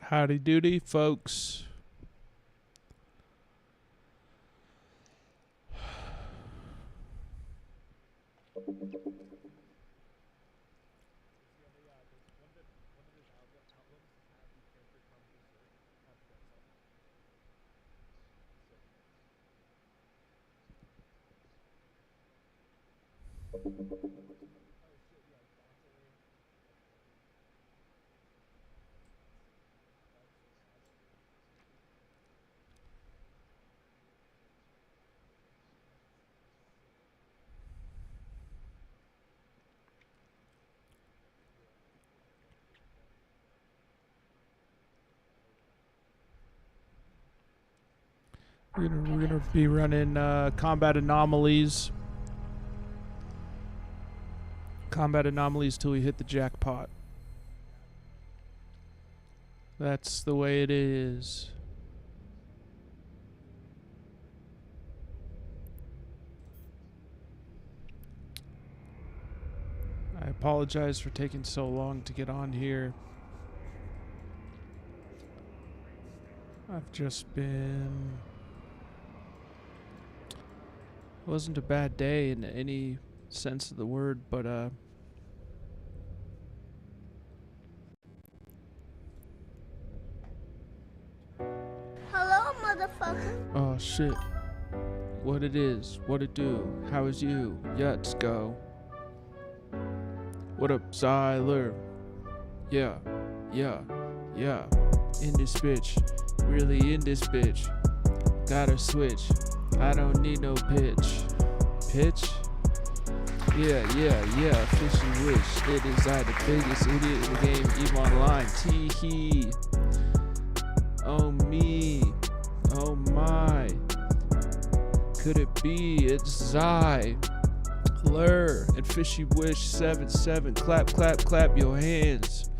Howdy doody, folks. We're gonna be running combat anomalies. Combat anomalies till we hit the jackpot. That's the way it is. I apologize for taking so long to get on here. I've just been... It wasn't a bad day in any sense of the word, but Hello, motherfucker. oh shit. What it is, what it do, how is you, let's go. What up, Zyler? Yeah, yeah, yeah. In this bitch, really in this bitch. Gotta switch, I don't need no pitch. Pitch? Yeah, fishy wish. It is I, the biggest idiot in the game, even online. Tee-hee. Oh me, oh my. Could it be? It's Zy. Lur and Fishy Wish 77. Clap, clap, clap your hands.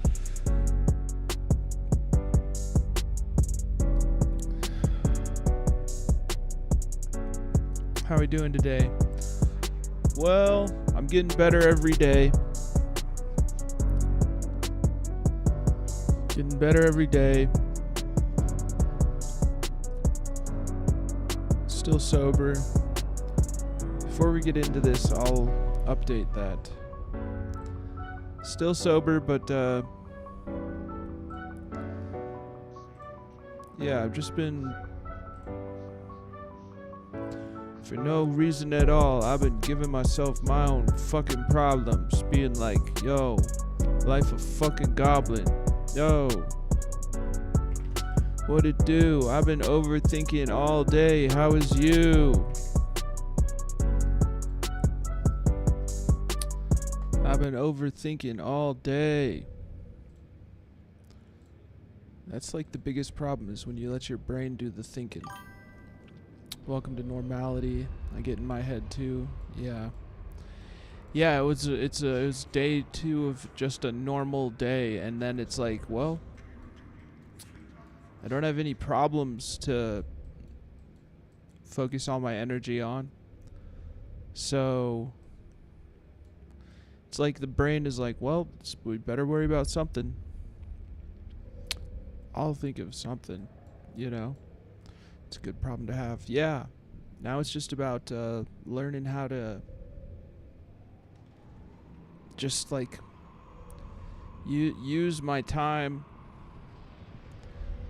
How are we doing today? Well, I'm getting better every day. Getting better every day. Still sober. Before we get into this, I'll update that. Still sober, but yeah, I've just been, for no reason at all, I've been giving myself my own fucking problems, being like, yo, life a fucking goblin. Yo, what it do? I've been overthinking all day. How is you? I've been overthinking all day. That's like the biggest problem, is when you let your brain do the thinking. Welcome to normality. I get in my head too. Yeah. Yeah, it was day 2 of just a normal day, and then it's like, well, I don't have any problems to focus all my energy on. So it's like the brain is like, well, we better worry about something. I'll think of something, you know. It's a good problem to have. Yeah. Now it's just about learning how to just like use my time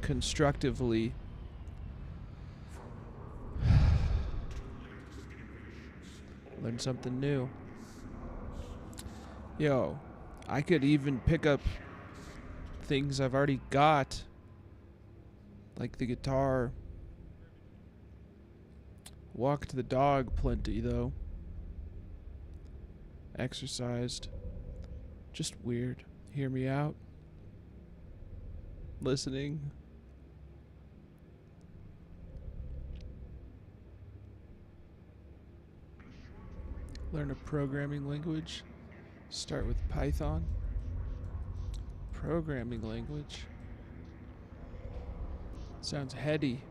constructively. Learn something new. Yo, I could even pick up things I've already got, like the guitar. Walked the dog plenty, though. Exercised. Just weird. Hear me out. Listening. Learn a programming language. Start with Python. Programming language. Sounds heady.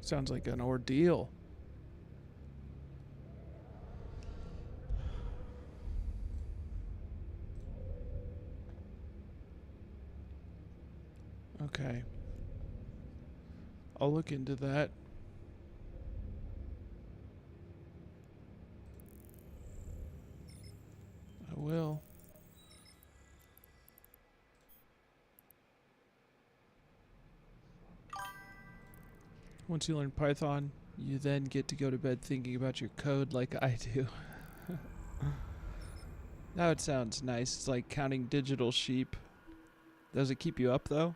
Sounds like an ordeal. Okay. I'll look into that. I will. Once you learn Python, you then get to go to bed thinking about your code like I do. Now it sounds nice. It's like counting digital sheep. Does it keep you up though?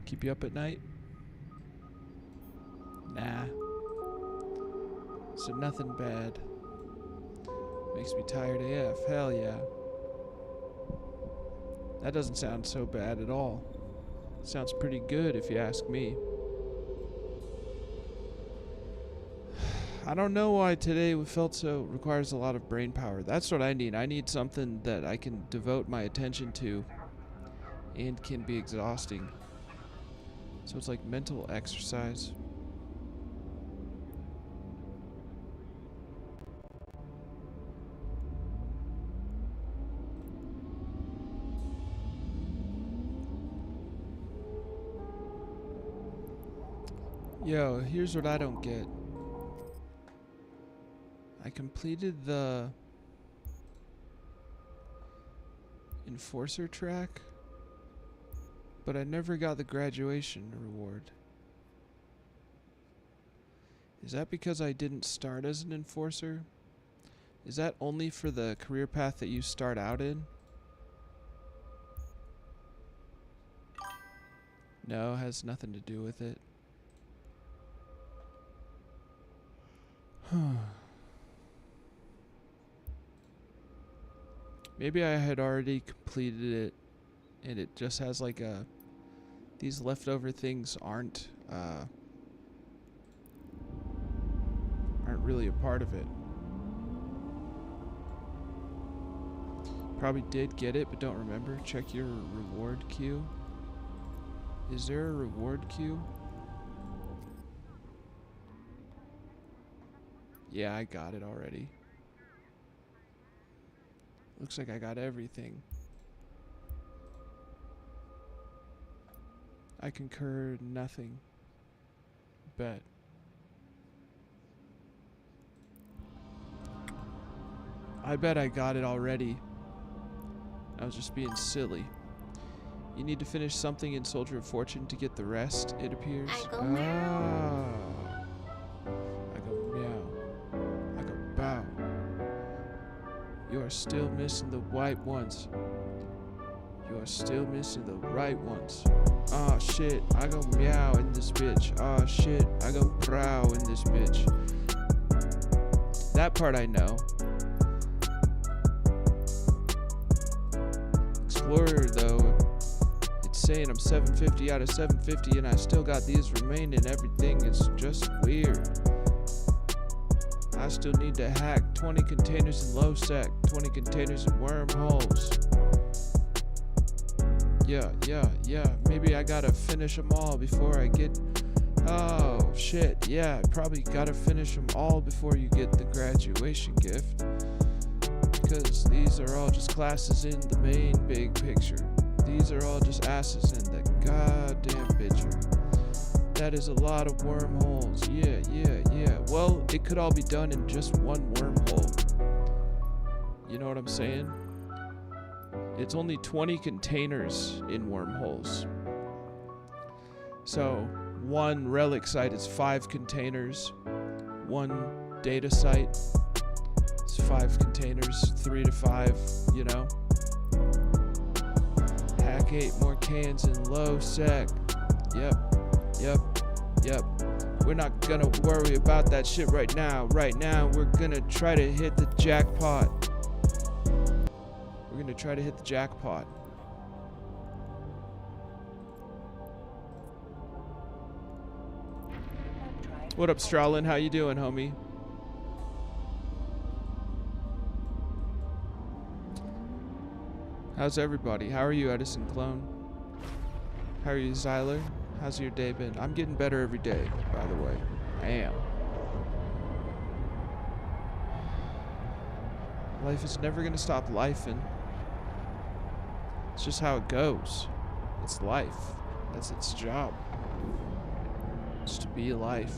Keep you up at night? Nah. So nothing bad. Makes me tired AF. Hell yeah. That doesn't sound so bad at all. Sounds pretty good if you ask me. I don't know why today felt so requires a lot of brain power. That's what I need. I need something that I can devote my attention to and can be exhausting. So it's like mental exercise. Yo, here's what I don't get. I completed the Enforcer track, but I never got the graduation reward. Is that because I didn't start as an Enforcer? Is that only for the career path that you start out in? No, it has nothing to do with it. Maybe I had already completed it and it just has like a these leftover things aren't really a part of it. Probably did get it but don't remember. Check your reward queue. Is there a reward queue? Yeah, I got it already. Looks like I got everything. I concur nothing. Bet. I bet I got it already. I was just being silly. You need to finish something in Soldier of Fortune to get the rest, it appears. I go meow. I go meow. I go bow. You are still missing the white ones. You are still missing the right ones. Aw shit, I go meow in this bitch. Aw shit, I go prow in this bitch. That part I know. Explorer though, it's saying I'm 750 out of 750 and I still got these remaining. Everything is just weird. I still need to hack 20 containers in low sec, 20 containers in wormholes. Yeah. Maybe I gotta finish them all before I get. Oh shit, yeah. Probably gotta finish them all before you get the graduation gift. Because these are all just classes in the main big picture. These are all just asses in the goddamn picture. That is a lot of wormholes. Yeah. Well, it could all be done in just one wormhole. You know what I'm saying? It's only 20 containers in wormholes. So, one relic site is 5 containers. One data site is 5 containers, 3 to 5, you know. Hack 8 more cans in low sec. Yep. We're not gonna worry about that shit right now. Right now, we're gonna try to hit the jackpot. We're gonna try to hit the jackpot. What up, Stralin? How you doing, homie? How's everybody? How are you, Edison Clone? How are you, Zyler? How's your day been? I'm getting better every day, by the way. I am. Life is never gonna stop lifing. It's just how it goes. It's life. That's its job. It's to be life.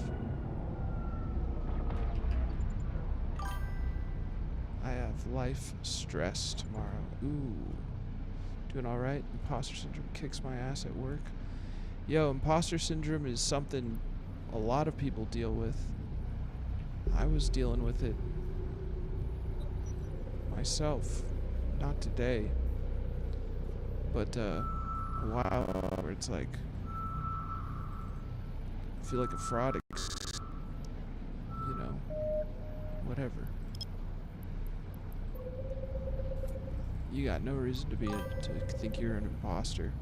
I have life stress tomorrow. Ooh. Doing alright. Imposter syndrome kicks my ass at work. Yo, imposter syndrome is something a lot of people deal with. I was dealing with it myself. Not today. But a while where it's like I feel like a fraud, you know, whatever. You got no reason to think you're an imposter.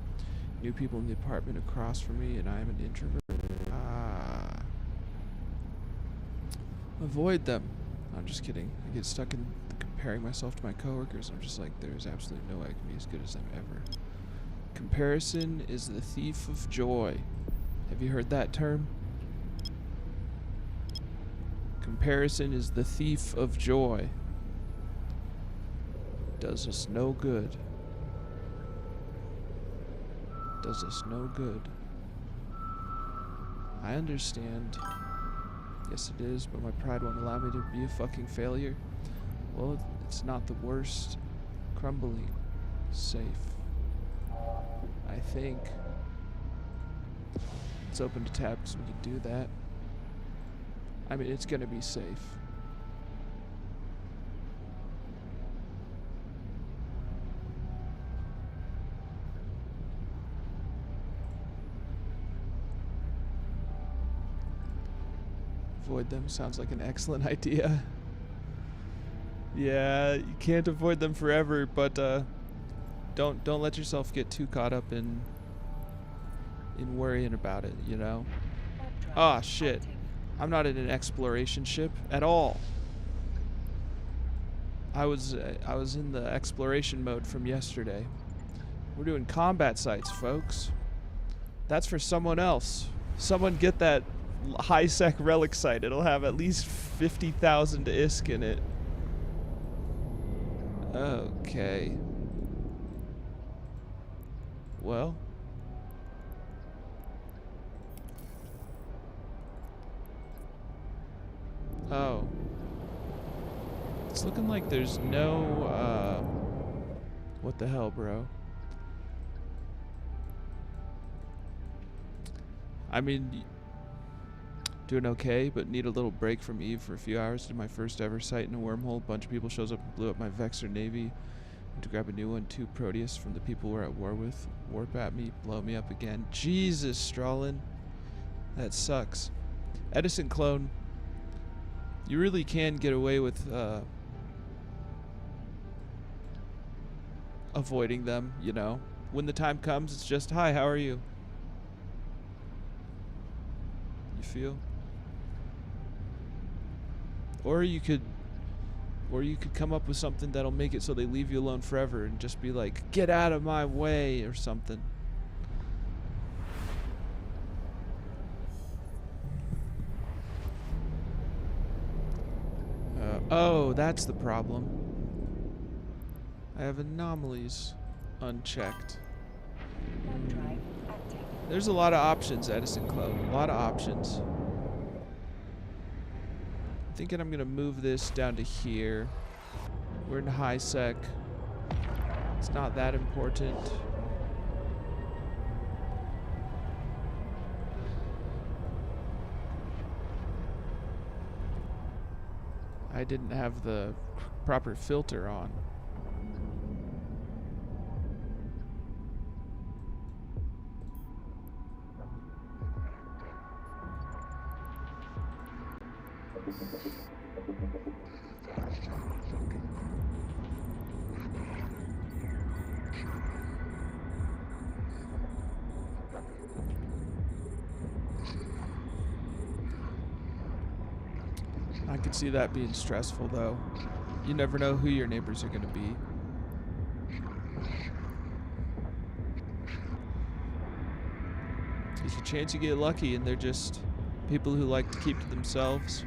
New people in the apartment across from me, and I am an introvert. Avoid them. I'm just kidding. I get stuck in comparing myself to my coworkers. I'm just like, there's absolutely no way I can be as good as them ever. Comparison is the thief of joy. Have you heard that term? Comparison is the thief of joy. Does us no good. Does us no good. I understand. Yes, it is, but my pride won't allow me to be a fucking failure. Well, it's not the worst. Crumbling. Safe. I think. Let's open the tab so we can do that. I mean, it's gonna be safe. Avoid them sounds like an excellent idea. Yeah, you can't avoid them forever, but don't let yourself get too caught up in worrying about it, you know? Ah, shit. I'm not in an exploration ship at all. I was in the exploration mode from yesterday. We're doing combat sites, folks. That's for someone else. Someone get that high-sec relic site. It'll have at least 50,000 ISK in it. Okay. Well. Oh. It's looking like there's no, what the hell, bro? I mean, doing okay, but need a little break from Eve for a few hours. Did my first ever sight in a wormhole. A bunch of people shows up and blew up my Vexor Navy. To grab a new one, 2 Proteus from the people we're at war with. Warp at me, blow me up again. Jesus, Strolin. That sucks. Edison clone. You really can get away with avoiding them, you know. When the time comes, it's just, hi, how are you? You feel? Or you could come up with something that'll make it so they leave you alone forever and just be like, get out of my way or something. Oh, that's the problem. I have anomalies unchecked. There's a lot of options, Edison Cloud. A lot of options. I'm thinking I'm gonna move this down to here. We're in high sec. It's not that important. I didn't have the proper filter on. I could see that being stressful, though. You never know who your neighbors are going to be. There's a chance you get lucky and they're just people who like to keep to themselves.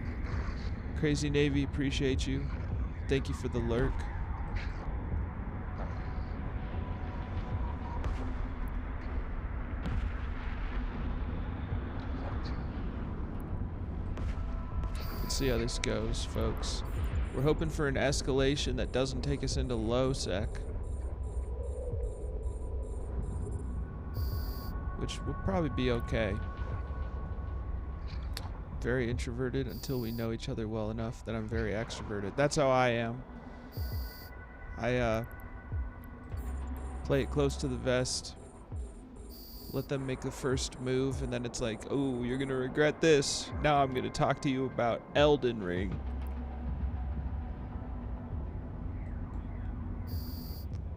Crazy Navy, appreciate you. Thank you for the lurk. see how this goes, folks. We're hoping for an escalation that doesn't take us into low sec, which will probably be okay. Very introverted until we know each other well enough that I'm very extroverted. That's how I am. I play it close to the vest, let them make the first move, and then it's like, oh, you're gonna regret this. Now I'm gonna talk to you about Elden Ring.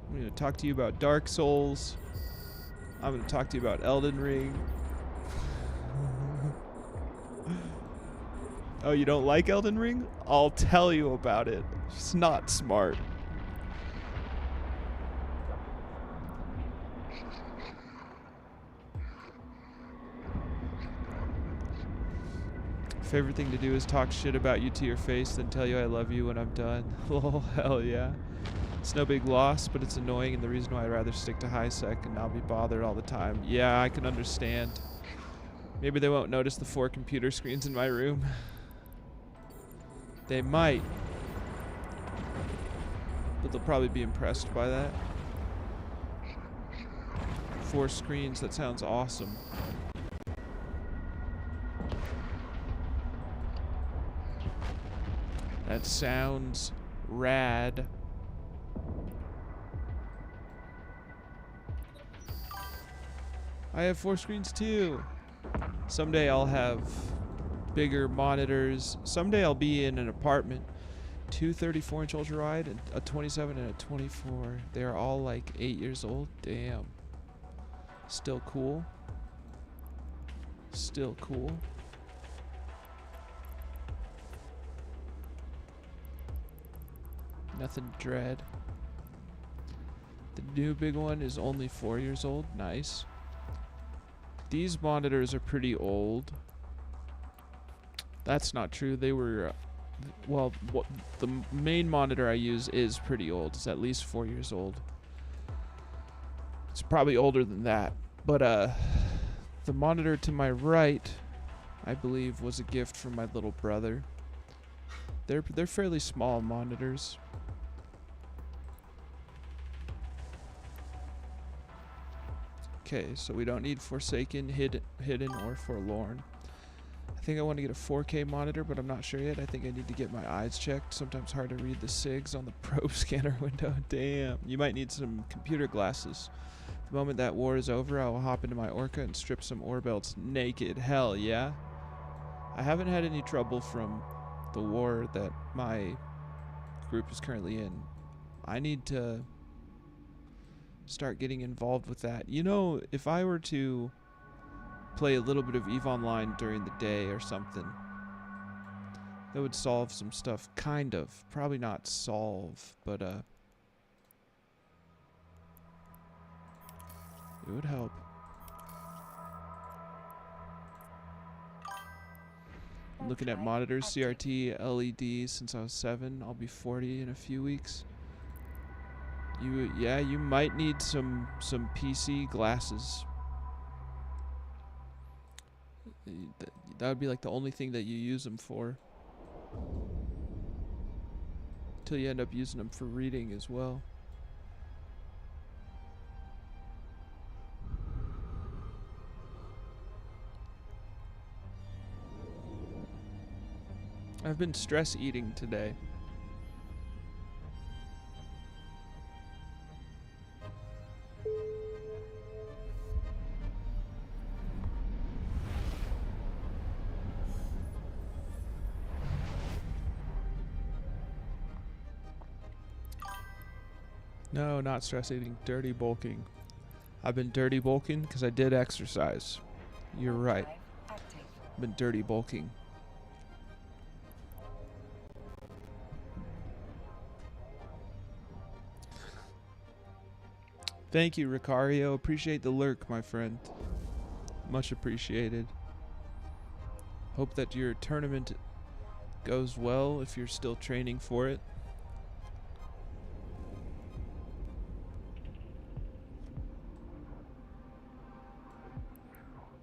I'm gonna talk to you about Dark Souls. I'm gonna talk to you about Elden Ring. Oh, you don't like Elden Ring? I'll tell you about it. It's not smart. Favorite thing to do is talk shit about you to your face, then tell you I love you when I'm done. Oh, hell yeah. It's no big loss, but it's annoying, and the reason why I'd rather stick to high sec and not be bothered all the time. Yeah, I can understand. Maybe they won't notice the 4 computer screens in my room. They might, but they'll probably be impressed by that. 4 screens, that sounds awesome. That sounds rad. I have 4 screens too. Someday I'll have bigger monitors. Someday I'll be in an apartment. 2 34-inch ultra wide, and a 27 and a 24. They're all like 8 years old. Damn. Still cool. Still cool. Nothing to dread. The new big one is only 4 years old. Nice. These monitors are pretty old. That's not true. They were, well, the main monitor I use is pretty old. It's at least 4 years old. It's probably older than that. But the monitor to my right, I believe, was a gift from my little brother. They're fairly small monitors. Okay, so we don't need Forsaken, Hidden, or Forlorn. I think I want to get a 4K monitor, but I'm not sure yet. I think I need to get my eyes checked. Sometimes hard to read the SIGs on the probe scanner window. Damn. You might need some computer glasses. The moment that war is over, I will hop into my Orca and strip some ore belts naked. Hell yeah. I haven't had any trouble from the war that my group is currently in. I need to start getting involved with that. You know, if I were to play a little bit of EVE Online during the day or something, that would solve some stuff, kind of. Probably not solve, but it would help. I'm looking at monitors, CRT, LED since I was 7. I'll be 40 in a few weeks. You might need some PC glasses. That would be like the only thing that you use them for. Until you end up using them for reading as well. I've been stress eating today. No, not stress eating, dirty bulking. I've been dirty bulking because I did exercise. You're right. I've been dirty bulking. Thank you, Ricario. Appreciate the lurk, my friend. Much appreciated. Hope that your tournament goes well if you're still training for it.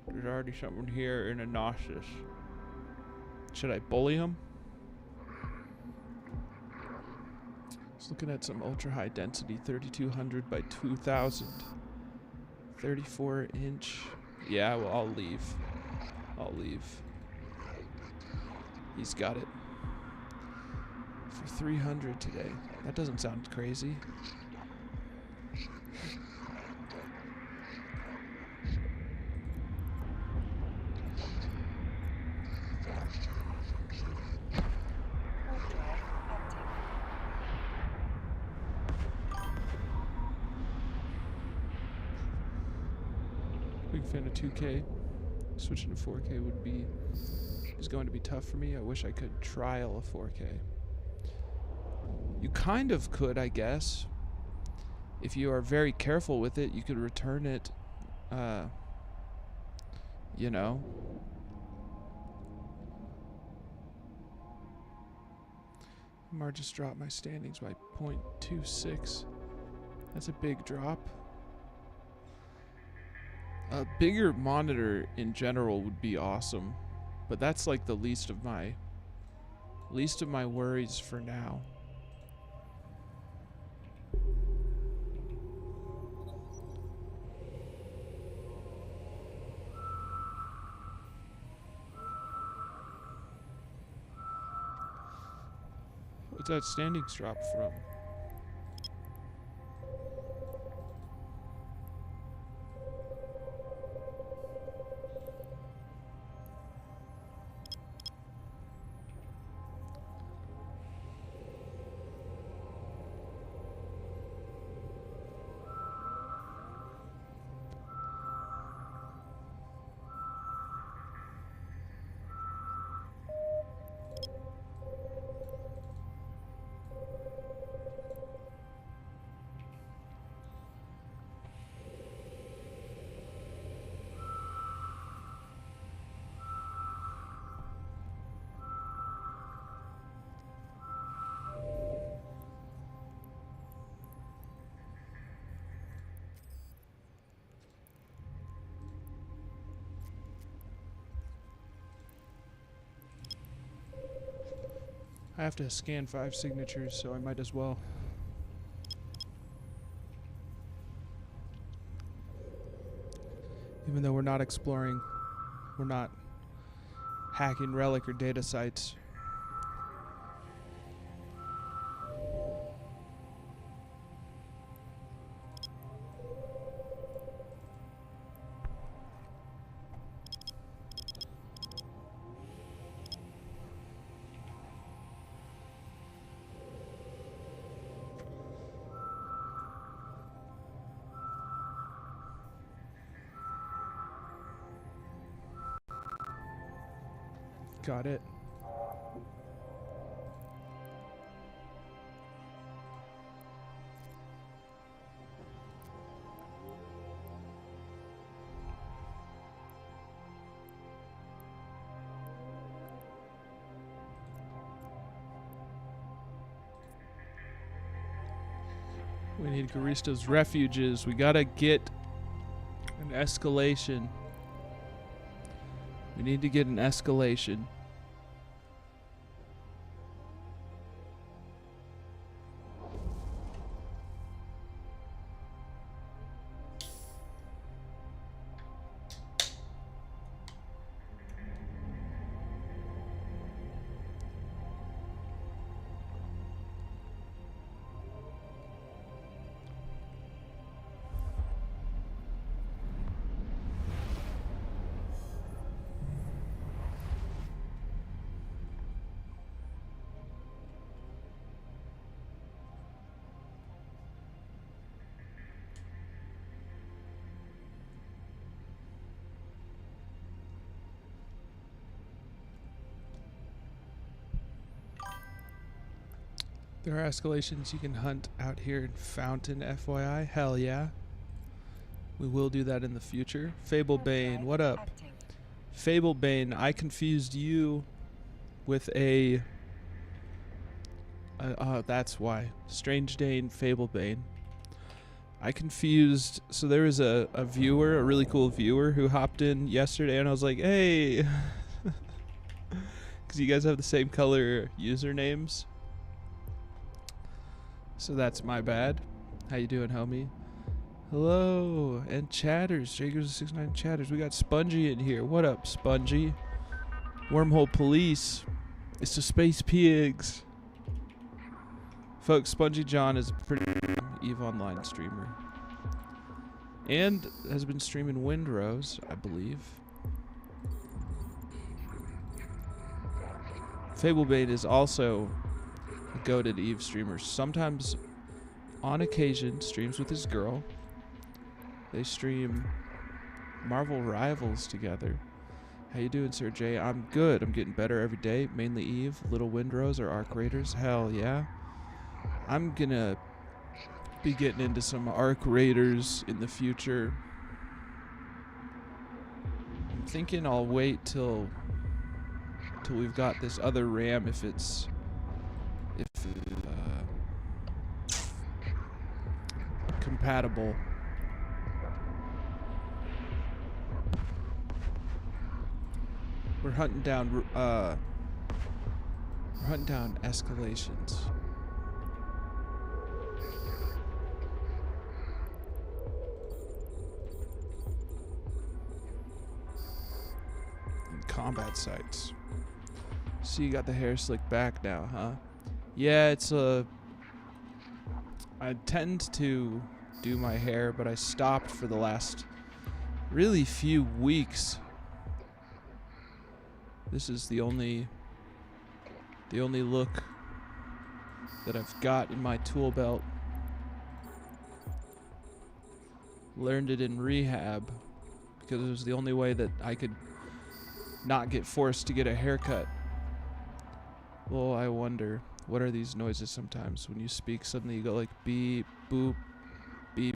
There's already someone here in a Gnosis. Should I bully him? Just looking at some ultra high density, 3200 by 2000. 34 inch. Yeah, well, I'll leave. I'll leave. He's got it. For 300 today. That doesn't sound crazy. Big fan of 2K. Switching to 4K is going to be tough for me. I wish I could trial a 4K. You kind of could, I guess. If you are very careful with it, you could return it, you know. Mar just dropped my standings by 0.26. That's a big drop. A bigger monitor in general would be awesome, but that's like the least of my worries for now. What's that standings drop from? I have to scan 5 signatures, so I might as well. Even though we're not exploring, we're not hacking relic or data sites. Got it. We need Garista's refuges. We gotta get an escalation. We need to get an escalation. There are escalations you can hunt out here in Fountain, FYI. Hell yeah. We will do that in the future. Fablebane, what up? Fablebane, I confused you with a... that's why. Strange Dane, Fablebane. I confused... So there was a viewer, a really cool viewer, who hopped in yesterday, and I was like, hey... Because you guys have the same color usernames. So that's my bad. How you doing, homie? Hello, and chatters, Grizzly69 chatters. We got Spongy in here. What up, Spongy? Wormhole Police. It's the Space Pigs. Folks, Spongy John is a pretty EVE Online streamer. And has been streaming Windrose, I believe. Fablebait is also a goated EVE streamer. Sometimes, on occasion, streams with his girl. They stream Marvel Rivals together. How you doing, Sir Jay? I'm good. I'm getting better every day. Mainly EVE, Little Windrose, or Arc Raiders. Hell yeah. I'm gonna be getting into some Arc Raiders in the future. I'm thinking I'll wait till we've got this other RAM if compatible. We're hunting down escalations. And combat sites. So you got the hair slicked back now, huh? Yeah, it's I tend to do my hair, but I stopped for the last really few weeks. This is the only look that I've got in my tool belt. Learned it in rehab because it was the only way that I could not get forced to get a haircut. Well, I wonder, what are these noises sometimes? When you speak, suddenly you go like beep, boop, beep.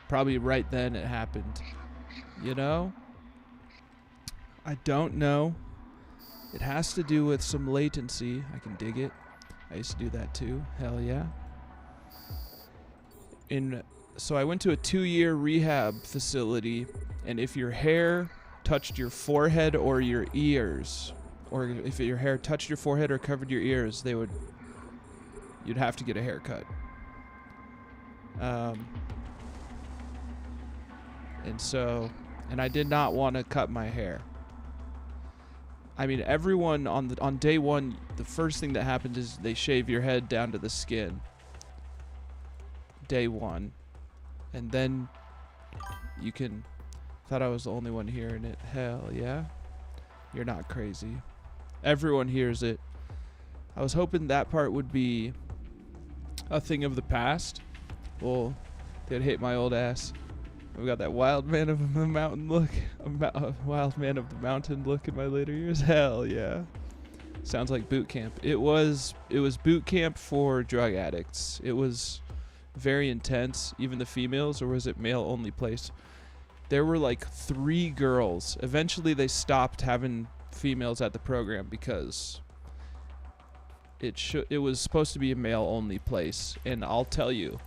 Probably right then it happened. You know? I don't know. It has to do with some latency. I can dig it. I used to do that too. Hell yeah. So I went to a 2-year rehab facility, and if your hair touched your forehead or your ears, or if your hair touched your forehead or covered your ears, you'd have to get a haircut. And I did not want to cut my hair. I mean, everyone on day one, the first thing that happened is they shave your head down to the skin. Day one. And then you can... Thought I was the only one hearing it. Hell yeah. You're not crazy. Everyone hears it. I was hoping that part would be a thing of the past. Well, they'd hate my old ass. I've got that wild man of the mountain look. Wild man of the mountain look in my later years. Hell yeah. Sounds like boot camp. It was boot camp for drug addicts. It was very intense. Even the females, or was it male only place? There were like 3 girls. Eventually they stopped having females at the program because it was supposed to be a male only place, and I'll tell you,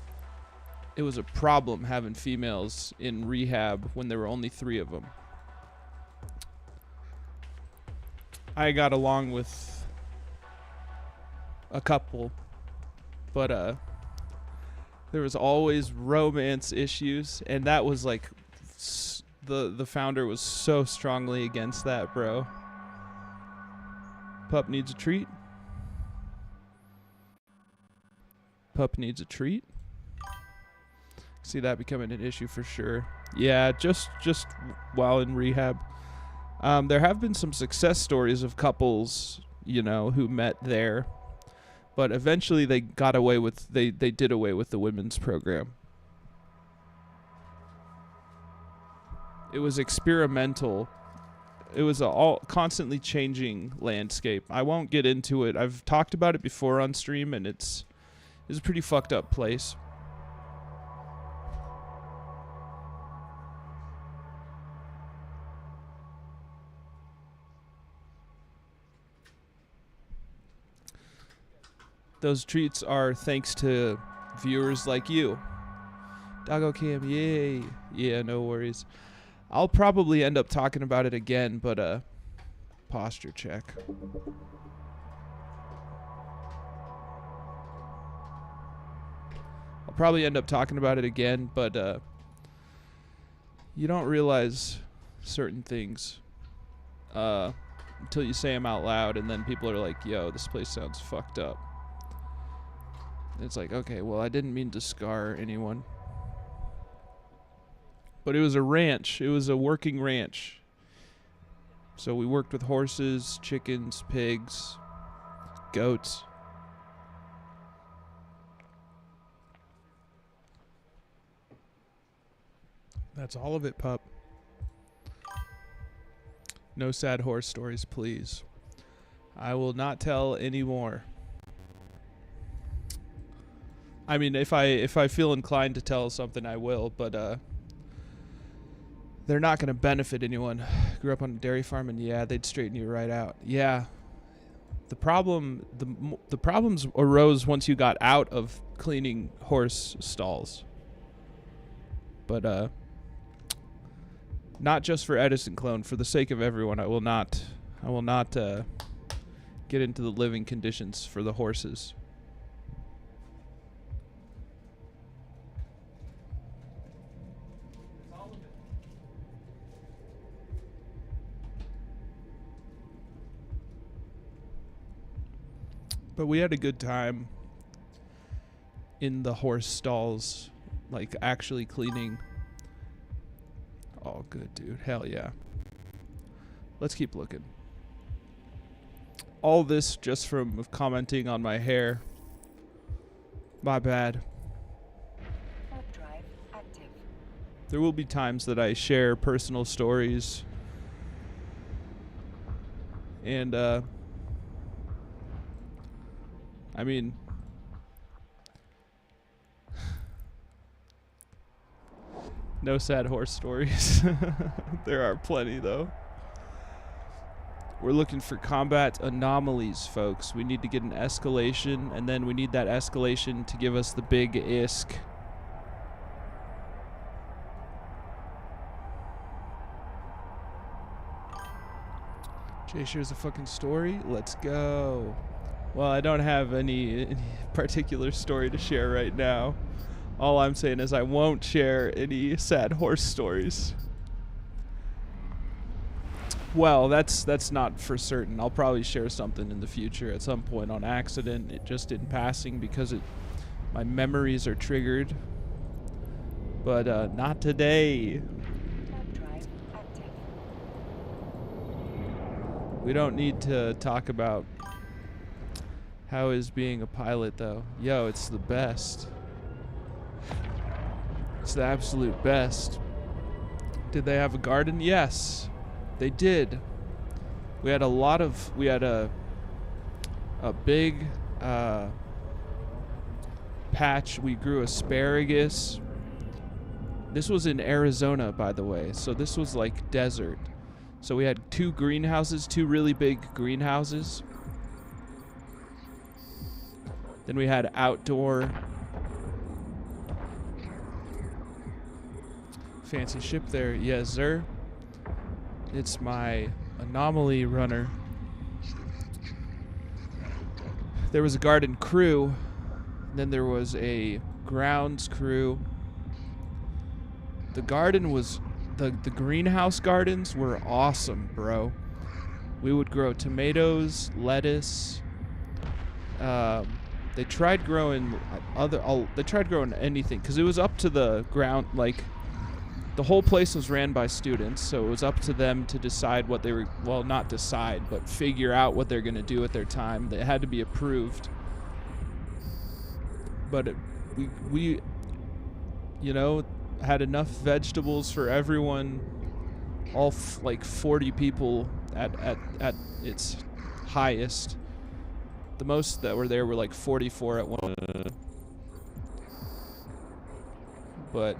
it was a problem having females in rehab when there were only 3 of them. I got along with a couple, but there was always romance issues, and that was like the founder was so strongly against that, bro. Pup needs a treat. Pup needs a treat. See that becoming an issue for sure. Yeah, just while in rehab. There have been some success stories of couples, you know, who met there, but eventually they got away with they did away with the women's program. It was experimental. It was a constantly changing landscape. I won't get into it. I've talked about it before on stream, and it's a pretty fucked up place. Those treats are thanks to viewers like you. Doggo Cam, yay. Yeah, no worries. I'll probably end up talking about it again, but posture check. I'll probably end up talking about it again, but you don't realize certain things until you say them out loud, and then people are like, yo, this place sounds fucked up. And it's like, okay, well, I didn't mean to scar anyone. But it was a ranch. It was a working ranch. So we worked with horses, chickens, pigs, goats. That's all of it, pup. No sad horse stories, please. I will not tell any more. I mean, if I feel inclined to tell something, I will, but they're not going to benefit anyone. Grew up on a dairy farm, and yeah, they'd straighten you right out. Yeah. The problems arose once you got out of cleaning horse stalls. But not just for Edison Clone, for the sake of everyone, I will not get into the living conditions for the horses. But we had a good time in the horse stalls, like actually cleaning. Oh, good, dude. Hell yeah. Let's keep looking. All this just from commenting on my hair. My bad. Drive active. There will be times that I share personal stories. And, I mean, no sad horse stories. There are plenty, though. We're looking for combat anomalies, folks. We need to get an escalation, and then we need that escalation to give us the big ISK. Jay shares a fucking story. Let's go. Well, I don't have any particular story to share right now. All I'm saying is I won't share any sad horse stories. Well, that's not for certain. I'll probably share something in the future at some point on accident, just in passing, because my memories are triggered. But not today. Drive active. We don't need to talk about how is being a pilot, though. Yo, it's the best. It's the absolute best. Did they have a garden? Yes, they did. We had a big patch. We grew asparagus. This was in Arizona, by the way, so this was like desert. So we had two really big greenhouses. Then we had outdoor. Fancy ship there. Yes, sir. It's my anomaly runner. There was a garden crew. Then there was a grounds crew. The garden was... The greenhouse gardens were awesome, bro. We would grow tomatoes, lettuce. They tried growing anything, because it was up to the ground. Like, the whole place was ran by students, so it was up to them to decide what they were, well, not decide, but figure out what they're going to do with their time. They had to be approved. But we had enough vegetables for everyone, all like 40 people at its highest. The most that were there were like 44 at one. But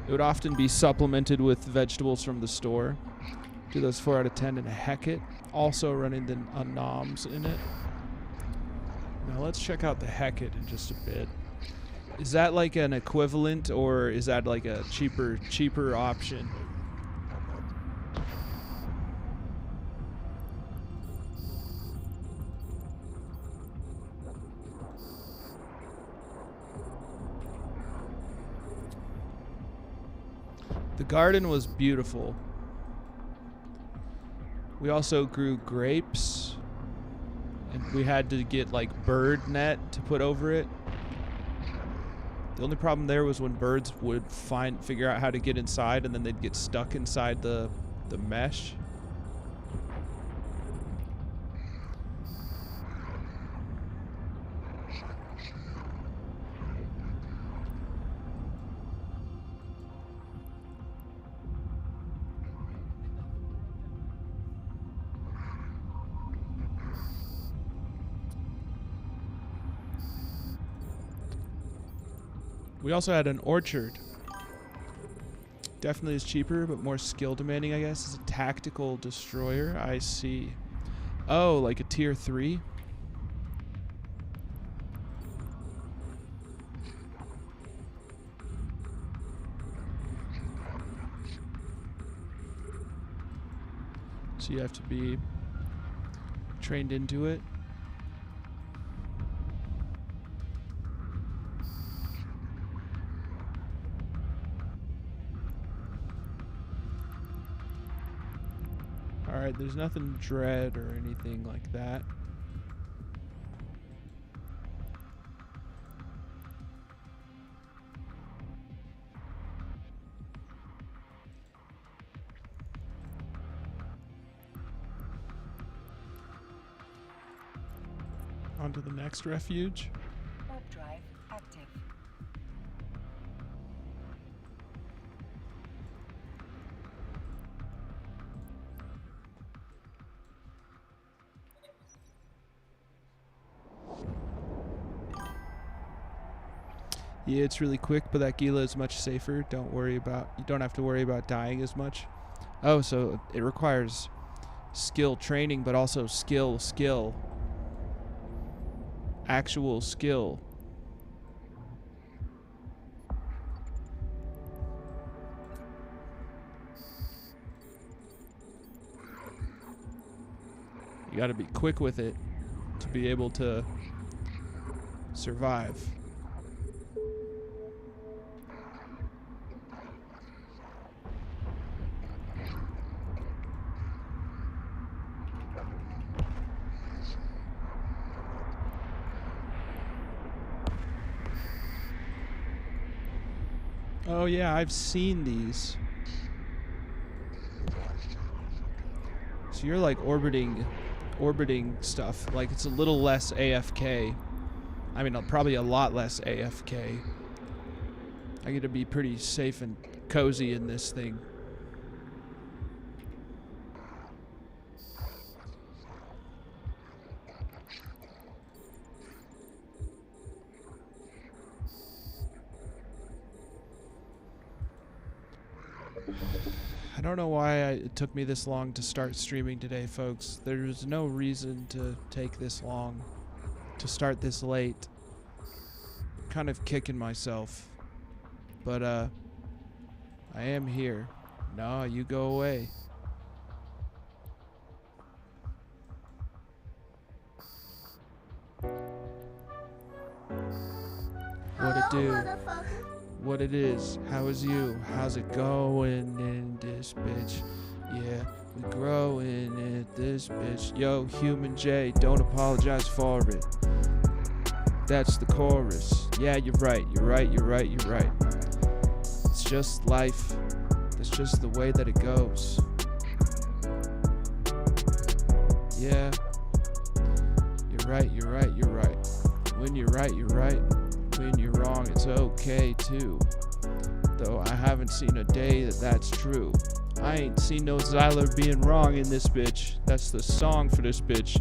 it would often be supplemented with vegetables from the store. Do those 4 out of 10 in a Hecate. Also running the Anoms in it. Now let's check out the Hecate in just a bit. Is that like an equivalent, or is that like a cheaper option? The garden was beautiful. We also grew grapes, and we had to get like bird net to put over it. The only problem there was when birds would figure out how to get inside, and then they'd get stuck inside the mesh. We also had an orchard. Definitely is cheaper, but more skill demanding, I guess. It's a tactical destroyer. I see. Oh, like a tier 3? So you have to be trained into it. Alright, there's nothing dread or anything like that. On to the next refuge. Warp drive active. Yeah, it's really quick, but that Gila is much safer. You don't have to worry about dying as much. Oh, so it requires skill training, but also skill. Actual skill. You gotta be quick with it to be able to survive. Oh yeah, I've seen these. So you're like orbiting stuff. Like it's a little less AFK. I mean, probably a lot less AFK. I get to be pretty safe and cozy in this thing. I don't know why it took me this long to start streaming today, folks. There's no reason to take this long, to start this late. Kind of kicking myself. But, I am here. No, you go away. What it do? What it is? How is you? How's it going in this bitch? Yeah, we growing in this bitch. Yo, Human J, don't apologize for it. That's the chorus. Yeah, you're right. It's just life. That's just the way that it goes. Yeah. You're right. When you're right, you're right. When you're wrong, it's okay too. Though I haven't seen a day that's true. I ain't seen no Zyler being wrong in this bitch. That's the song for this bitch.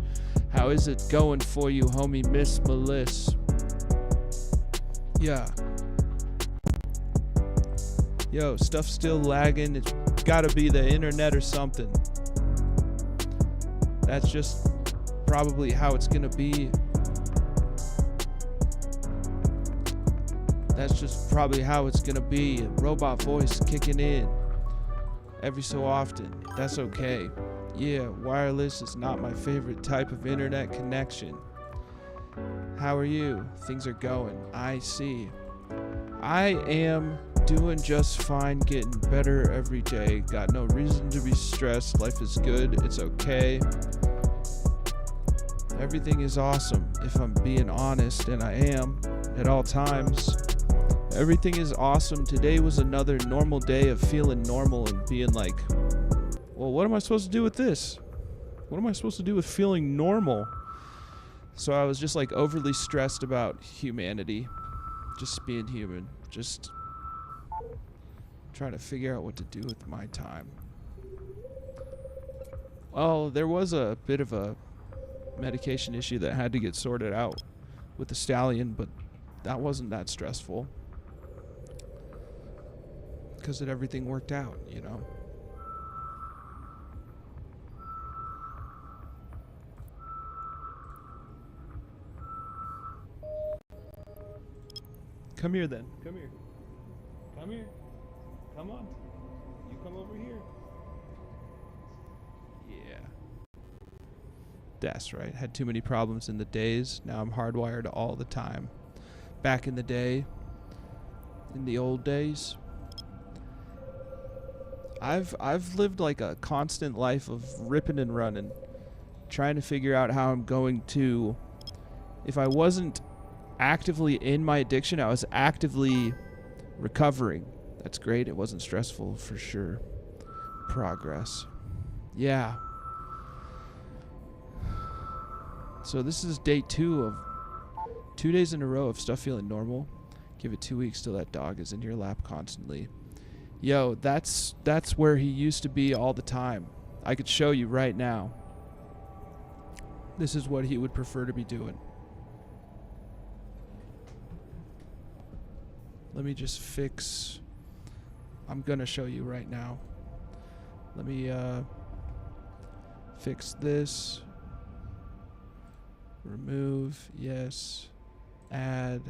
How is it going for you, homie Miss Meliss? Yeah. Yo, stuff's still lagging. It's gotta be the internet or something. That's just probably how it's gonna be. That's just probably how it's gonna be. Robot voice kicking in every so often. That's okay. Yeah, wireless is not my favorite type of internet connection. How are you? Things are going. I see. I am Doing just fine, getting better every day. Got no reason to be stressed. Life is good. It's okay. Everything is awesome if I'm being honest, and I am at all times. Everything is awesome. Today was another normal day of feeling normal and being like, well, what am I supposed to do with this? What am I supposed to do with feeling normal? So I was just like overly stressed about humanity. Just being human. Just trying to figure out what to do with my time. Well, there was a bit of a medication issue that had to get sorted out with the stallion, but that wasn't that stressful because everything worked out, you know. Come here then. Come here. Come here. Come on. You come over here. Yeah. That's right. Had too many problems in the days. Now I'm hardwired all the time. Back in the day, in the old days, I've lived like a constant life of ripping and running, trying to figure out how I'm going to, if I wasn't actively in my addiction, I was actively recovering. That's great. It wasn't stressful for sure. Progress. Yeah. So this is day 2 of 2 days in a row of stuff feeling normal. Give it 2 weeks till that dog is in your lap constantly. Yo, that's where he used to be all the time. I could show you right now. This is what he would prefer to be doing. Let me just fix. I'm gonna show you right now. Let me fix this. Remove, yes. Add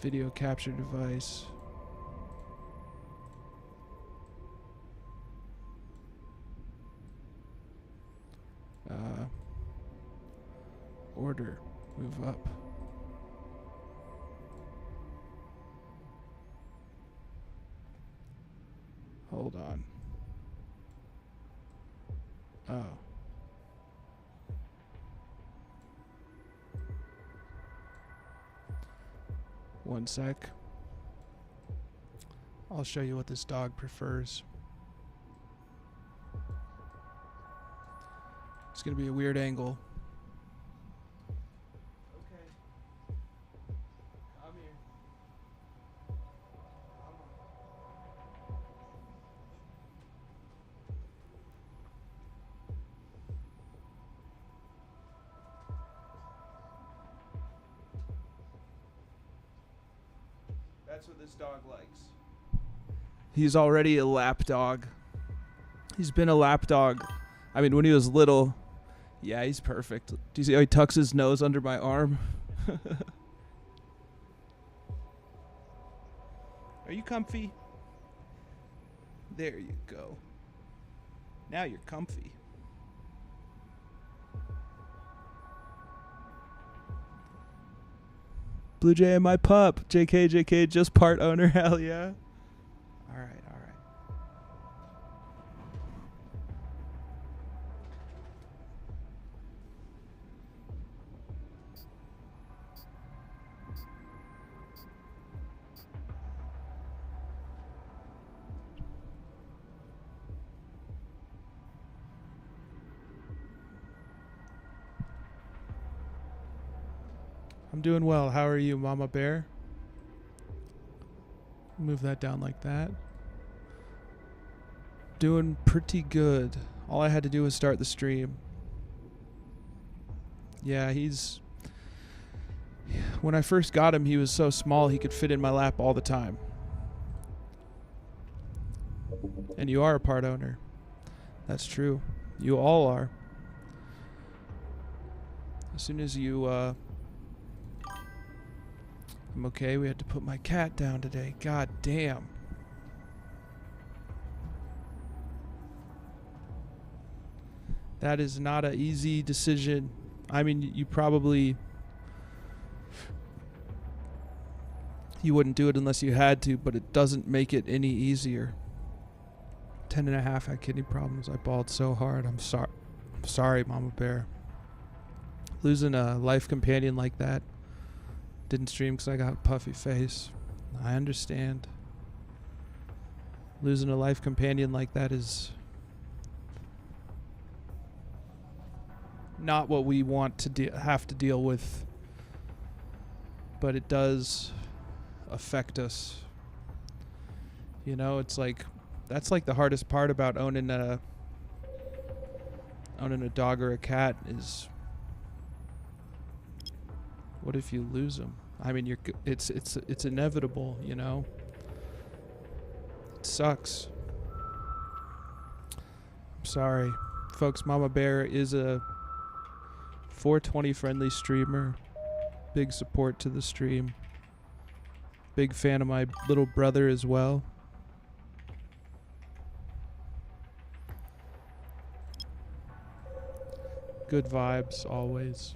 video capture device. Order, move up. Hold on. Oh. One sec. I'll show you what this dog prefers. It's gonna be a weird angle. Okay. Come here. Come on. That's what this dog likes. He's already a lap dog. He's been a lap dog. I mean, when he was little, yeah, he's perfect. Do you see how he tucks his nose under my arm? Are you comfy? There you go. Now you're comfy. Blue Jay and my pup. JK, just part owner. Hell yeah. All right. I'm doing well. How are you, Mama Bear? Move that down like that. Doing pretty good. All I had to do was start the stream. Yeah, when I first got him, he was so small he could fit in my lap all the time. And you are a part owner. That's true. You all are. As soon as you, I'm okay. We had to put my cat down today. God damn. That is not an easy decision. I mean, you probably... You wouldn't do it unless you had to, but it doesn't make it any easier. 10 and a half had kidney problems. I bawled so hard. I'm sorry, Mama Bear. Losing a life companion like that. Didn't stream because I got a puffy face. I understand. Losing a life companion like that is not what we want to have to deal with, but it does affect us. You know, it's like that's like the hardest part about owning a dog or a cat is, what if you lose them? I mean, it's inevitable, you know. It sucks. I'm sorry, folks. Mama Bear is a 420 friendly streamer. Big support to the stream. Big fan of my little brother as well. Good vibes always.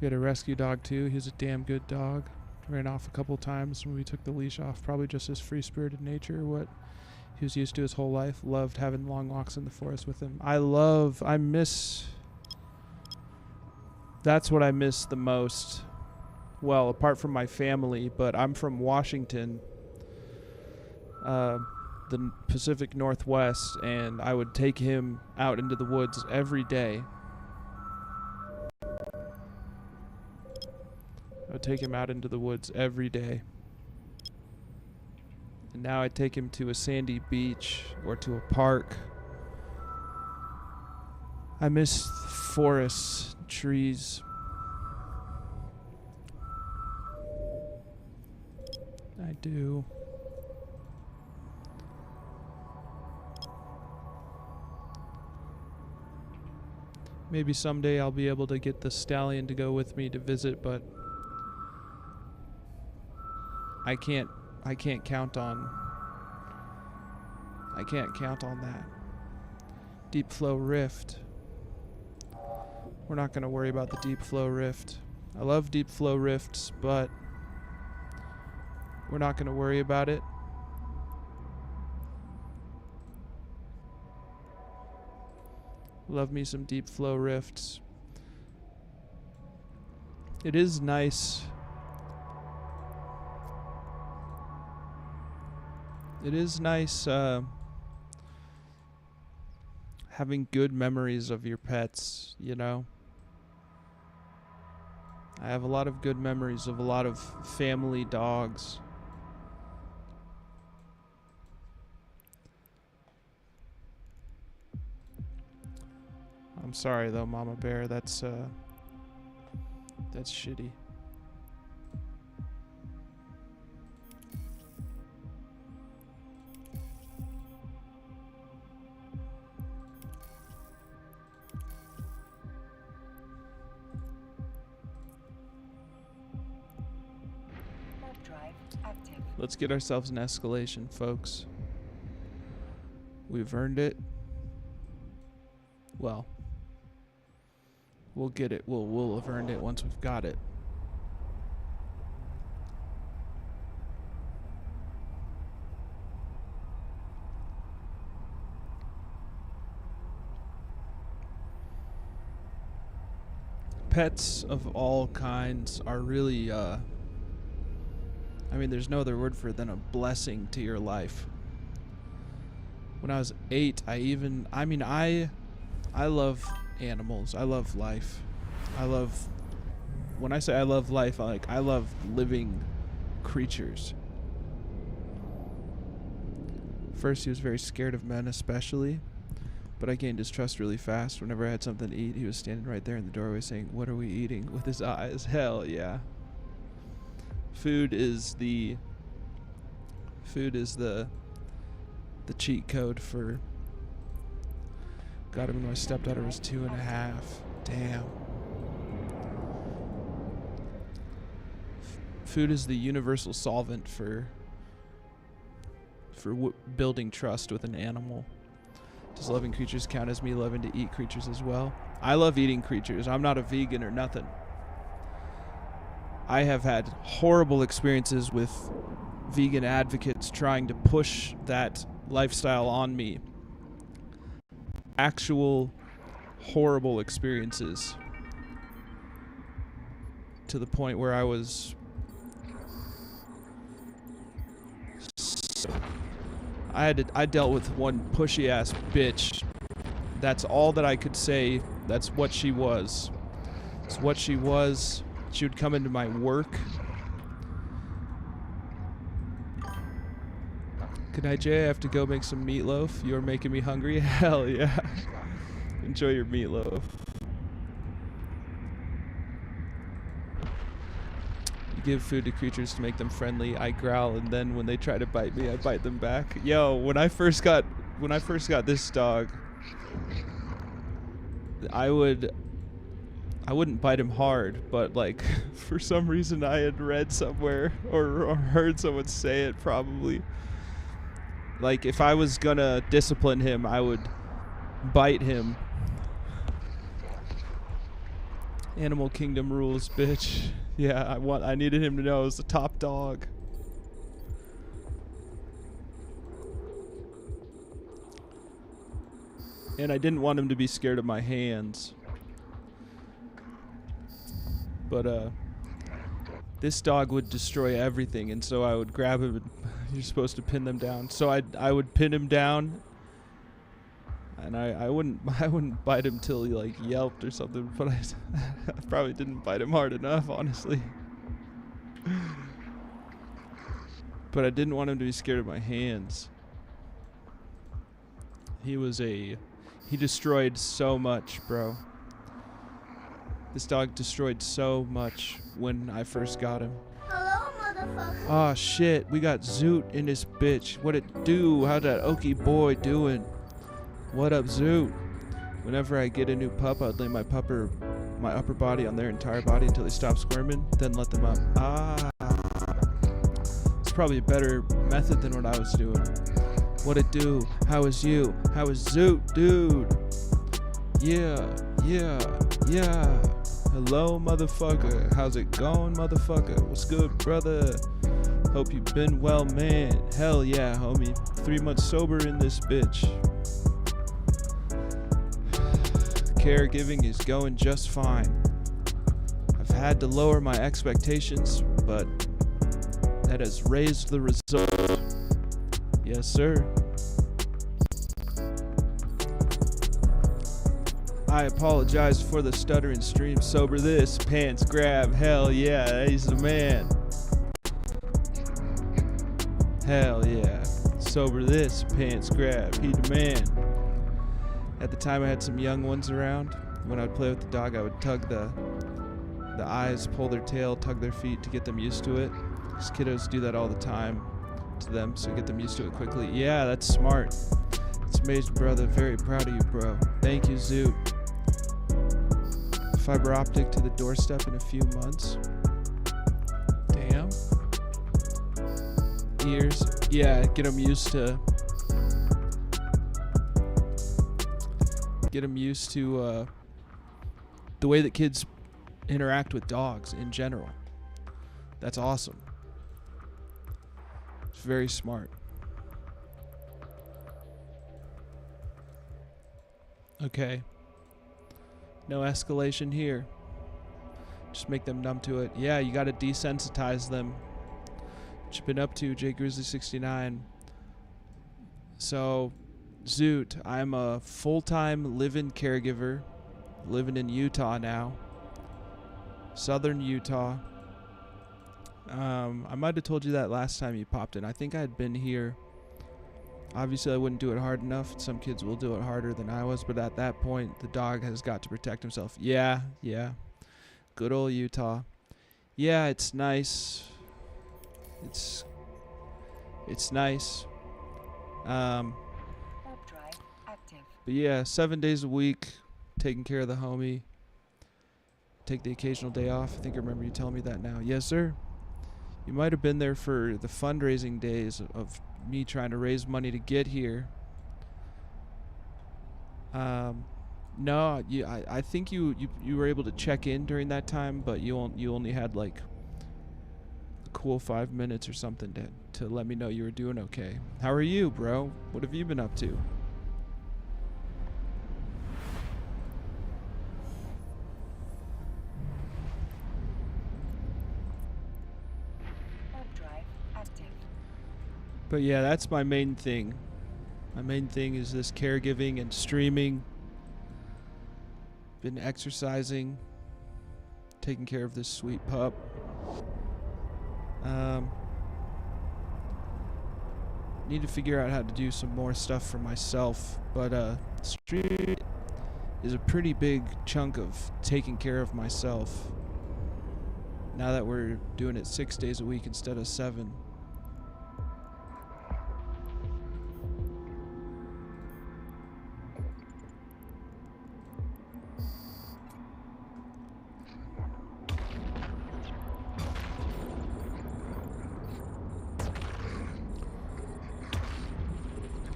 We had a rescue dog too. He's a damn good dog. Ran off a couple times when we took the leash off. Probably just his free-spirited nature, what he was used to his whole life. Loved having long walks in the forest with him. That's what I miss the most. Well, apart from my family, but I'm from Washington, the Pacific Northwest, and I would take him out into the woods every day. I would take him out into the woods every day. And now I take him to a sandy beach or to a park. I miss forests, trees. I do. Maybe someday I'll be able to get the stallion to go with me to visit, but I can't count on that. Deep flow rift. We're not going to worry about the deep flow rift. I love deep flow rifts, but we're not going to worry about it. Love me some deep flow rifts. It is nice. It is nice having good memories of your pets, you know? I have a lot of good memories of a lot of family dogs. I'm sorry though, Mama Bear, that's shitty. Warp drive active. Let's get ourselves an escalation, folks. We've earned it. Well, we'll get it. We'll have earned it once we've got it. Pets of all kinds are really, I mean, there's no other word for it than a blessing to your life. When I was 8, I love animals. I love life. When I say I love life, I love living creatures. First, he was very scared of men, especially, but I gained his trust really fast. Whenever I had something to eat, he was standing right there in the doorway saying, "What are we eating?" with his eyes. Hell yeah. Food is the cheat code for. Got him when my stepdaughter was 2.5. Damn. Food is the universal solvent for building trust with an animal. Does loving creatures count as me loving to eat creatures as well? I love eating creatures. I'm not a vegan or nothing. I have had horrible experiences with vegan advocates trying to push that lifestyle on me. Actual horrible experiences. To the point where I dealt with one pushy ass bitch. That's all that I could say. That's what she was. It's what she was. She would come into my work. Good night, Jay. I have to go make some meatloaf. You're making me hungry. Hell yeah. Enjoy your meatloaf. You give food to creatures to make them friendly. I growl, and then when they try to bite me, I bite them back. Yo, when I first got this dog, I wouldn't bite him hard, but like for some reason I had read somewhere or heard someone say it probably. Like if I was gonna discipline him, I would bite him. Animal Kingdom rules, bitch. Yeah, I needed him to know I was the top dog. And I didn't want him to be scared of my hands. But this dog would destroy everything, and so I would grab him and you're supposed to pin them down. So I would pin him down, and I wouldn't bite him till he like yelped or something, but I probably didn't bite him hard enough, honestly. But I didn't want him to be scared of my hands. He destroyed so much, bro. This dog destroyed so much when I first got him. Hello, motherfucker. Oh shit, we got Zoot in this bitch. What it do? How that Okie boy doing? What up, Zoot? Whenever I get a new pup, I'd lay my upper body on their entire body until they stop squirming, then let them up. Ah. It's probably a better method than what I was doing. What it do? How is you? How is Zoot, dude? Yeah. Hello, motherfucker. How's it going, motherfucker? What's good, brother? Hope you've been well, man. Hell yeah, homie. 3 months sober in this bitch. Caregiving is going just fine. I've had to lower my expectations, but that has raised the result. Yes, sir. I apologize for the stuttering stream. Sober this, pants grab. Hell yeah, he's the man. Hell yeah. Sober this, pants grab. He the man. At the time I had some young ones around. When I'd play with the dog, I would tug the eyes, pull their tail, tug their feet to get them used to it. These kiddos do that all the time to them, so get them used to it quickly. Yeah, that's smart. It's amazing, brother. Very proud of you, bro. Thank you, Zoot. Fiber optic to the doorstep in a few months. Damn. Ears. Yeah, get them used to the way that kids interact with dogs in general. That's awesome. It's very smart. Okay. No escalation here. Just make them numb to it. Yeah, you gotta desensitize them. What you been up to, Grizzly69? So, Zoot, I'm a full-time live-in caregiver, living in Utah now. Southern Utah. I might have told you that last time you popped in. I think I had been here. Obviously, I wouldn't do it hard enough. Some kids will do it harder than I was, but at that point, the dog has got to protect himself. Yeah. Good old Utah. Yeah, it's nice. It's nice. Warp drive active. But yeah, 7 days a week, taking care of the homie. Take the occasional day off. I think I remember you telling me that now. Yes, sir. You might have been there for the fundraising days of me trying to raise money to get here. No, I think you were able to check in during that time, but you only had like cool 5 minutes or something to let me know you were doing okay. How are you, bro? What have you been up to? Warp drive active. But yeah, that's my main thing. My main thing is this caregiving and streaming. Been exercising, taking care of this sweet pup. Need to figure out how to do some more stuff for myself, but streaming is a pretty big chunk of taking care of myself. Now that we're doing it 6 days a week instead of 7.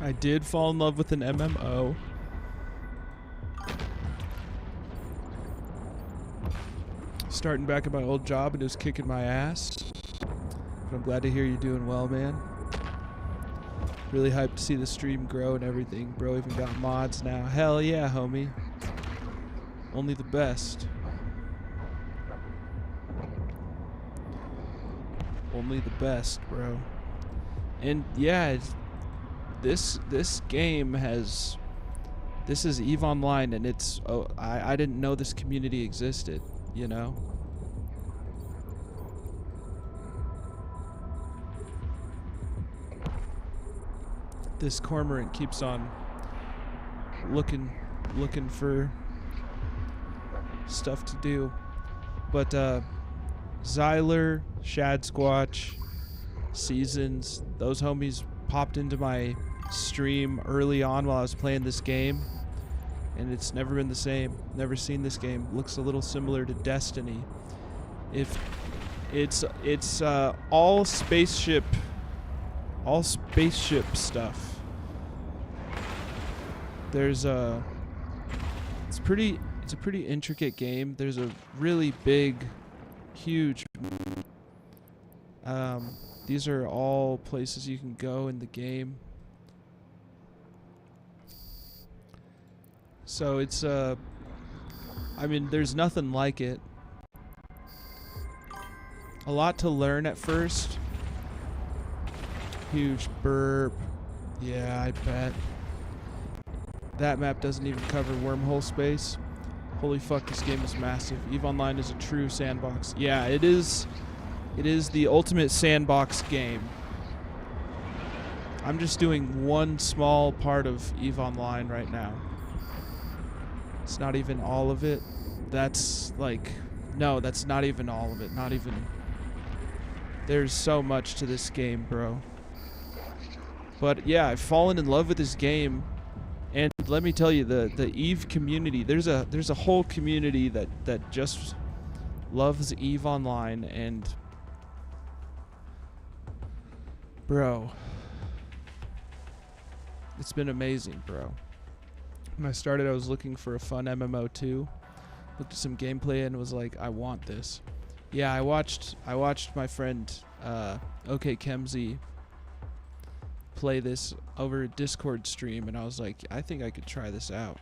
I did fall in love with an MMO. Starting back at my old job and it was kicking my ass. But I'm glad to hear you're doing well, man. Really hyped to see the stream grow and everything. Bro even got mods now. Hell yeah, homie. Only the best. Only the best, bro. And yeah, this game has, this is EVE Online, and it's, I didn't know this community existed, you know? This cormorant keeps on looking for stuff to do. But Xyler, Shad Squatch, Seasons, those homies popped into my stream early on while I was playing this game, and it's never been the same. Never seen this game. Looks a little similar to Destiny. If it's all spaceship stuff. There's it's a pretty intricate game. There's a really big, huge, these are all places you can go in the game. So it's I mean, there's nothing like it. A lot to learn at first. Huge burp. Yeah, I bet. That map doesn't even cover wormhole space. Holy fuck, this game is massive. EVE Online is a true sandbox. Yeah, it is. It is the ultimate sandbox game. I'm just doing one small part of EVE Online right now. It's not even all of it. That's like, no, that's not even all of it. Not even. There's so much to this game, bro. But yeah, I've fallen in love with this game. And let me tell you, the EVE community, there's a whole community that just loves EVE Online, and bro, it's been amazing, bro. When I started, I was looking for a fun MMO too. Looked at some gameplay and was like, I want this. Yeah, I watched my friend OK Kemsey play this over a Discord stream, and I was like, I think I could try this out.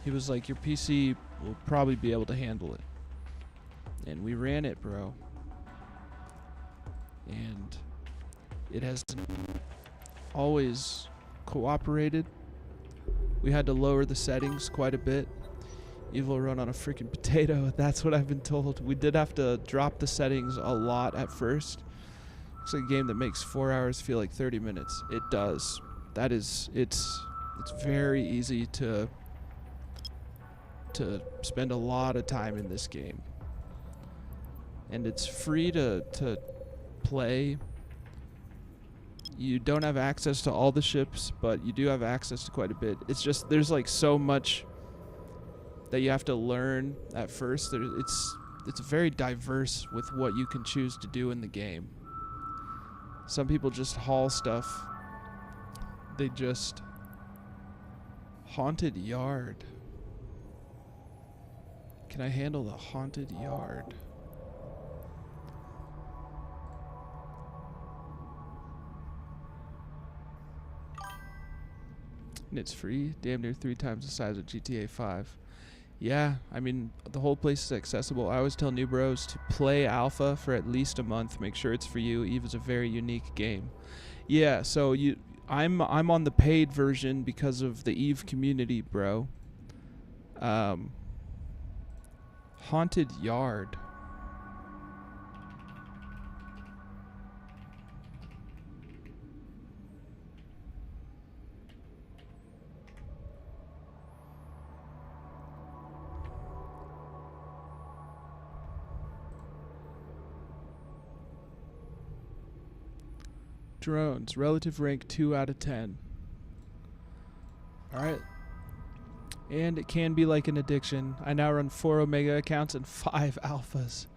He was like, your PC will probably be able to handle it. And we ran it, bro. And it has always cooperated. We had to lower the settings quite a bit. EVE will run on a freaking potato. That's what I've been told. We did have to drop the settings a lot at first. Looks like a game that makes 4 hours feel like 30 minutes. It does. That is, it's very easy to spend a lot of time in this game. And it's free to play. You don't have access to all the ships, but you do have access to quite a bit. It's just, there's like so much that you have to learn at first. It's very diverse with what you can choose to do in the game. Some people just haul stuff. They just... Haunted yard. Can I handle the haunted yard? And it's free. Damn near 3 times the size of GTA 5. Yeah, I mean, the whole place is accessible. I always tell new bros to play alpha for at least a month. Make sure it's for you. EVE is a very unique game. Yeah, so I'm on the paid version because of the EVE community, bro. Haunted Yard. Drones, relative rank 2 out of 10. Alright. And it can be like an addiction. I now run 4 Omega accounts and 5 alphas.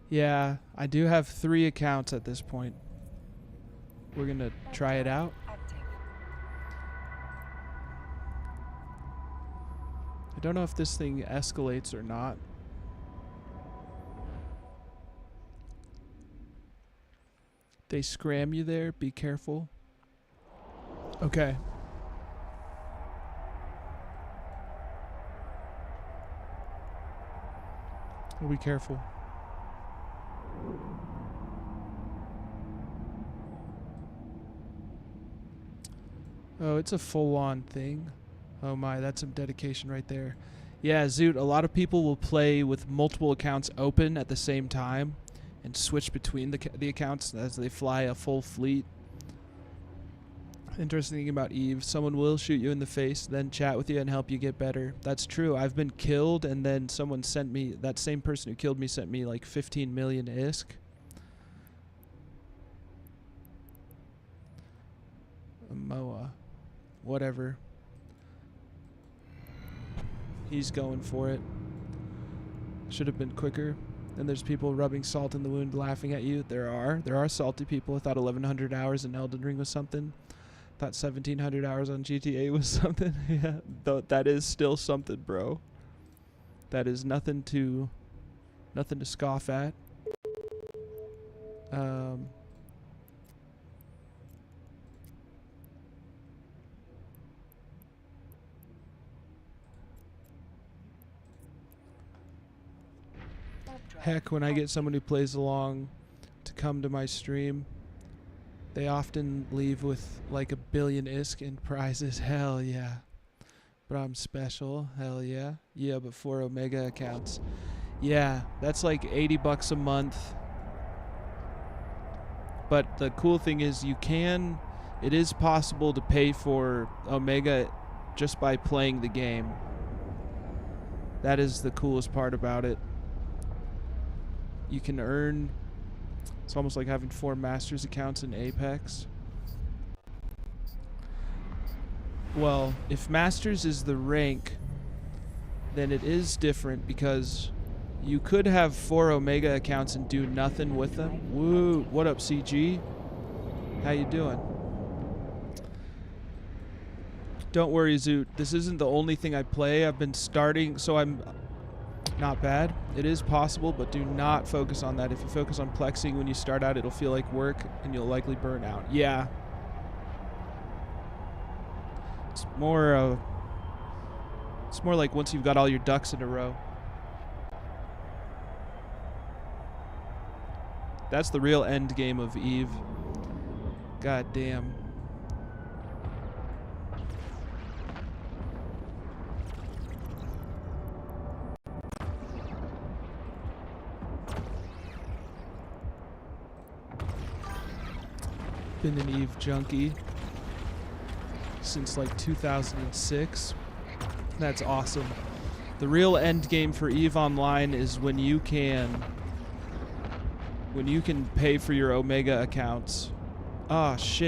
Yeah, I do have 3 accounts at this point. We're gonna try it out. I don't know if this thing escalates or not. They scram you there. Be careful. Okay. We'll be careful. Oh, it's a full-on thing. Oh my, that's some dedication right there. Yeah, Zoot, a lot of people will play with multiple accounts open at the same time and switch between the accounts as they fly a full fleet. Interesting thing about EVE, someone will shoot you in the face, then chat with you and help you get better. That's true. I've been killed and then someone sent me, that same person who killed me sent me like 15 million ISK. Moa. Whatever. He's going for it. Should have been quicker. And there's people rubbing salt in the wound, laughing at you. There are salty people. I thought 1,100 hours in Elden Ring was something. Thought 1,700 hours on GTA was something. Yeah, that is still something, bro. That is nothing to scoff at. Heck, when I get someone who plays along to come to my stream, they often leave with like 1 billion ISK in prizes. Hell yeah. But I'm special. Hell yeah. Yeah, but 4 Omega accounts. Yeah, that's like $80 a month. But the cool thing is it is possible to pay for Omega just by playing the game. That is the coolest part about it. You can earn, it's almost like having 4 Masters accounts in Apex. Well, if Masters is the rank, then it is different because you could have 4 Omega accounts and do nothing with them. Woo, what up CG? How you doing? Don't worry, Zoot. This isn't the only thing I play. I've been starting, so I'm not bad. It is possible, but do not focus on that. If you focus on plexing when you start out, it'll feel like work and you'll likely burn out. Yeah. It's more like once you've got all your ducks in a row. That's the real end game of EVE. God damn. Been an EVE junkie since like 2006. That's awesome. The real end game for EVE Online is when you can pay for your Omega accounts. Ah, shit.